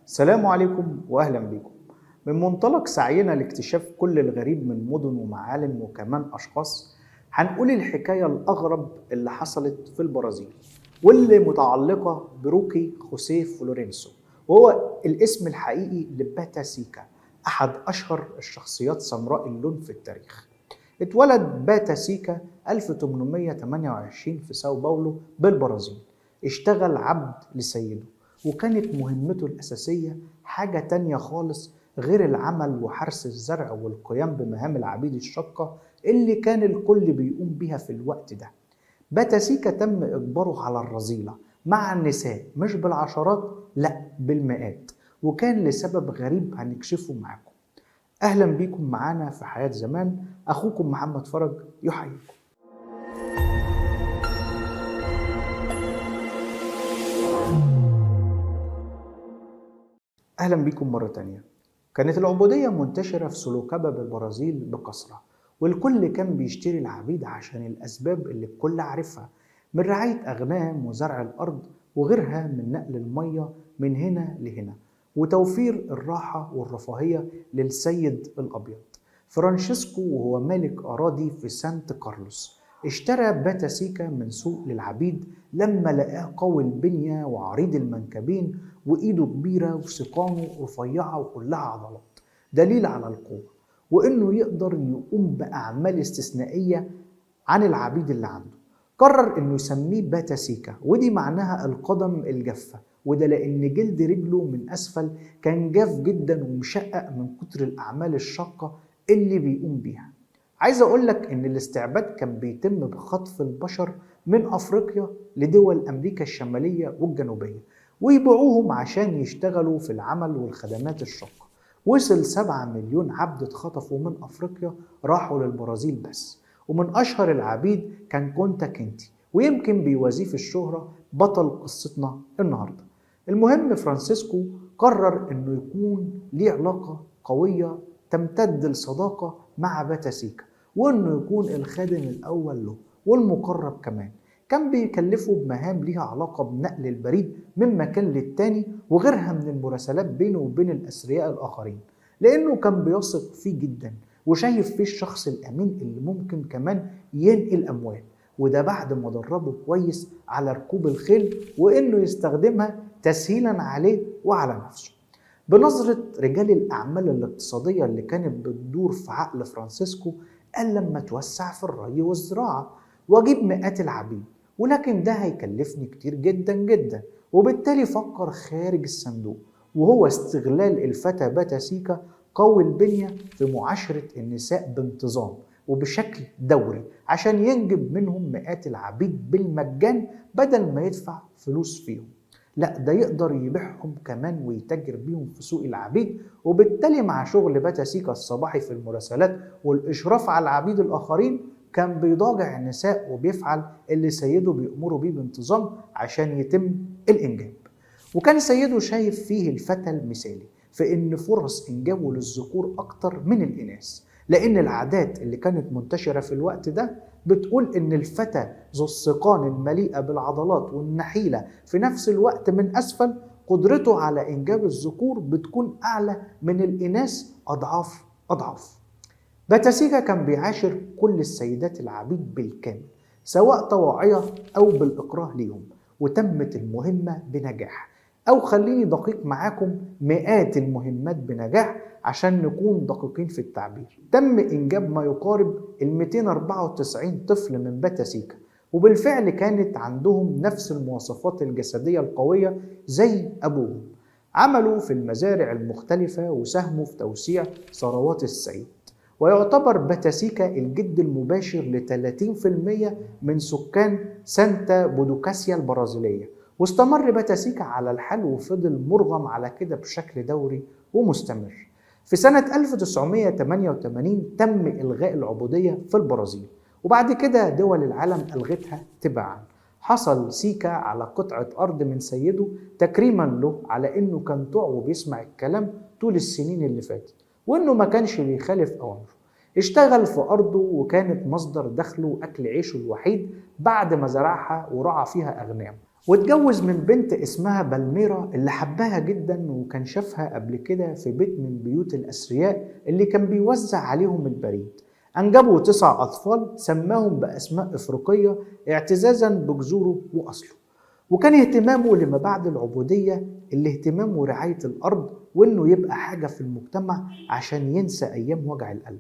السلام عليكم وأهلا بكم. من منطلق سعينا لاكتشاف كل الغريب من مدن ومعالم وكمان أشخاص، هنقول الحكاية الأغرب اللي حصلت في البرازيل واللي متعلقة بروكي خوسيه فلورينسو، وهو الاسم الحقيقي لباتا سيكا، أحد أشهر الشخصيات سمراء اللون في التاريخ. اتولد باتا سيكا 1828 في ساو باولو بالبرازيل. اشتغل عبد لسيده، وكانت مهمته الأساسية حاجة تانية خالص غير العمل وحرث الزرع والقيام بمهام العبيد الشاقة اللي كان الكل بيقوم بيها في الوقت ده. باتا سيكا تم إجباره على الرذيلة مع النساء، مش بالعشرات، لأ بالمئات، وكان لسبب غريب هنكشفه معاكم. أهلا بيكم معانا في حياة زمان، أخوكم محمد فرج يحييكم. أهلا بيكم مرة تانية. كانت العبودية منتشرة في سلوكبا بالبرازيل بكثرة، والكل كان بيشتري العبيد عشان الأسباب اللي الكل عارفها، من رعاية أغنام وزرع الأرض وغيرها، من نقل المية من هنا لهنا، وتوفير الراحة والرفاهية للسيد الأبيض. فرانشيسكو وهو مالك أراضي في سانت كارلوس اشترى باتا سيكا من سوق للعبيد لما لقاه قوي البنية وعريض المنكبين وإيده كبيرة وسيقانه رفيعة وكلها عضلات، دليل على القوة، وإنه يقدر يقوم بأعمال استثنائية عن العبيد اللي عنده. قرر إنه يسميه باتا سيكا، ودي معناها القدم الجافة، وده لأن جلد رجله من أسفل كان جاف جدا ومشقق من كتر الأعمال الشاقة اللي بيقوم بيها. عايز أقولك إن الاستعباد كان بيتم بخطف البشر من أفريقيا لدول أمريكا الشمالية والجنوبية، ويبيعوهم عشان يشتغلوا في العمل والخدمات الشاقة. وصل 7 مليون عبد اتخطفوا من أفريقيا راحوا للبرازيل بس، ومن أشهر العبيد كان كونتا كينتي، ويمكن بيوازيه في الشهرة بطل قصتنا النهاردة. المهم فرانسيسكو قرر إنه يكون ليه علاقة قوية تمتد لصداقة مع باتا سيكا، وإنه يكون الخادم الأول له والمقرب كمان. كان بيكلفه بمهام ليها علاقة بنقل البريد من مكان للتاني وغيرها من المراسلات بينه وبين الأثرياء الآخرين، لأنه كان بيثق فيه جدا وشايف فيه الشخص الأمين اللي ممكن كمان ينقل أموال، وده بعد ما دربه كويس على ركوب الخيل وإنه يستخدمها تسهيلا عليه وعلى نفسه. بنظرة رجال الأعمال الاقتصادية اللي كانت بتدور في عقل فرانسيسكو، قال لما توسع في الري والزراعة واجيب مئات العبيد، ولكن ده هيكلفني كتير جدا جدا، وبالتالي فكر خارج الصندوق، وهو استغلال الفتى باتا سيكا قوي البنية في معاشرة النساء بانتظام وبشكل دوري عشان ينجب منهم مئات العبيد بالمجان بدل ما يدفع فلوس فيهم. لا، ده يقدر يبيعهم كمان ويتاجر بيهم في سوق العبيد، وبالتالي مع شغل باتا سيكا الصباحي في المراسلات والإشراف على العبيد الآخرين كان بيضاجع النساء وبيفعل اللي سيده بيأمره بيه بانتظام عشان يتم الإنجاب. وكان سيده شايف فيه الفتى المثالي في إن فرص إنجابه للذكور أكتر من الإناث، لأن العادات اللي كانت منتشرة في الوقت ده بتقول إن الفتى ذو السيقان المليئة بالعضلات والنحيلة في نفس الوقت من أسفل قدرته على إنجاب الذكور بتكون أعلى من الإناث أضعاف أضعاف. باتاسيكا كان بيعاشر كل السيدات العبيد بالكامل، سواء طواعية أو بالإكراه ليهم، وتمت المهمة بنجاح، أو خليني دقيق معاكم، مئات المهمات بنجاح عشان نكون دقيقين في التعبير. تم إنجاب ما يقارب 294 طفل من باتاسيكا، وبالفعل كانت عندهم نفس المواصفات الجسدية القوية زي أبوهم. عملوا في المزارع المختلفة وساهموا في توسيع ثروات السيد، ويعتبر باتاسيكا الجد المباشر ل 30% من سكان سانتا بودوكاسيا البرازيلية. واستمر باتاسيكا على الحال وفضل مرغم على كده بشكل دوري ومستمر. في سنة 1988 تم إلغاء العبودية في البرازيل، وبعد كده دول العالم ألغتها تباعا. حصل سيكا على قطعة أرض من سيده تكريما له على إنه كان طوع وبيسمع الكلام طول السنين اللي فاتت، وإنه ما كانش بيخالف أوامره. اشتغل في أرضه وكانت مصدر دخله وأكل عيشه الوحيد بعد ما زرعها ورعى فيها أغنام. واتجوز من بنت اسمها بالميرا اللي حبها جدا، وكان شافها قبل كده في بيت من بيوت الأثرياء اللي كان بيوزع عليهم البريد. أنجبوا 9 أطفال سماهم بأسماء إفريقية اعتزازا بجذوره وأصله. وكان اهتمامه لما بعد العبودية الاهتمام ورعاية الأرض، وإنه يبقى حاجة في المجتمع عشان ينسى أيام وجع القلب.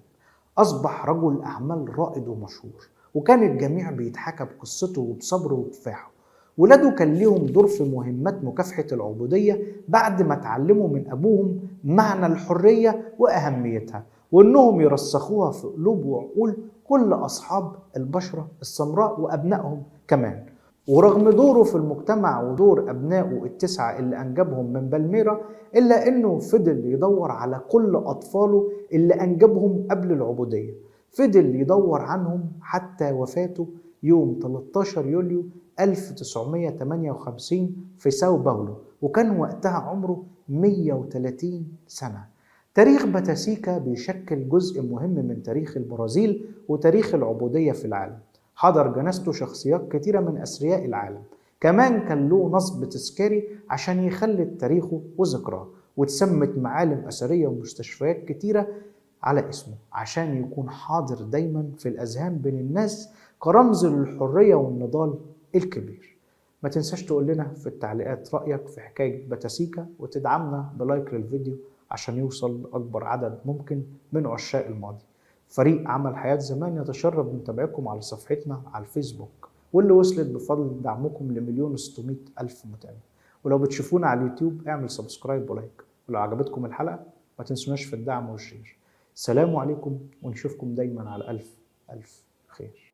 أصبح رجل أعمال رائد ومشهور، وكان الجميع بيتحكى بقصته وبصبره وكفاحه. ولاده كان ليهم دور في مهمات مكافحة العبودية بعد ما اتعلموا من أبوهم معنى الحرية وأهميتها، وإنهم يرسخوها في قلوب وعقول كل أصحاب البشرة السمراء وأبنائهم كمان. ورغم دوره في المجتمع ودور أبنائه ال9 اللي أنجبهم من بالميرا، إلا إنه فضل يدور على كل أطفاله اللي أنجبهم قبل العبودية. فضل يدور عنهم حتى وفاته يوم 13 يوليو 1958 في ساو باولو، وكان وقتها عمره 130 سنة. تاريخ باتاسيكا بيشكل جزء مهم من تاريخ البرازيل وتاريخ العبودية في العالم. حضر جنازته شخصيات كتيرة من أثرياء العالم. كمان كان له نصب تذكاري عشان يخلد تاريخه وذكراه، واتسمت معالم أثرية ومستشفيات كتيرة على اسمه عشان يكون حاضر دايما في الأذهان بين الناس كرمز للحرية والنضال الكبير. ما تنساش تقول لنا في التعليقات رأيك في حكاية باتاسيكا، وتدعمنا بلايك للفيديو عشان يوصل لأكبر عدد ممكن من عشاق الماضي. فريق عمل حياة زمان يتشرف بمتابعتكم على صفحتنا على الفيسبوك، واللي وصلت بفضل دعمكم ل1,600,000 متابع. ولو بتشوفونا على اليوتيوب اعمل سبسكرايب ولايك، ولو عجبتكم الحلقة ما تنسوناش في الدعم والشير. سلام عليكم، ونشوفكم دايما على ألف ألف خير.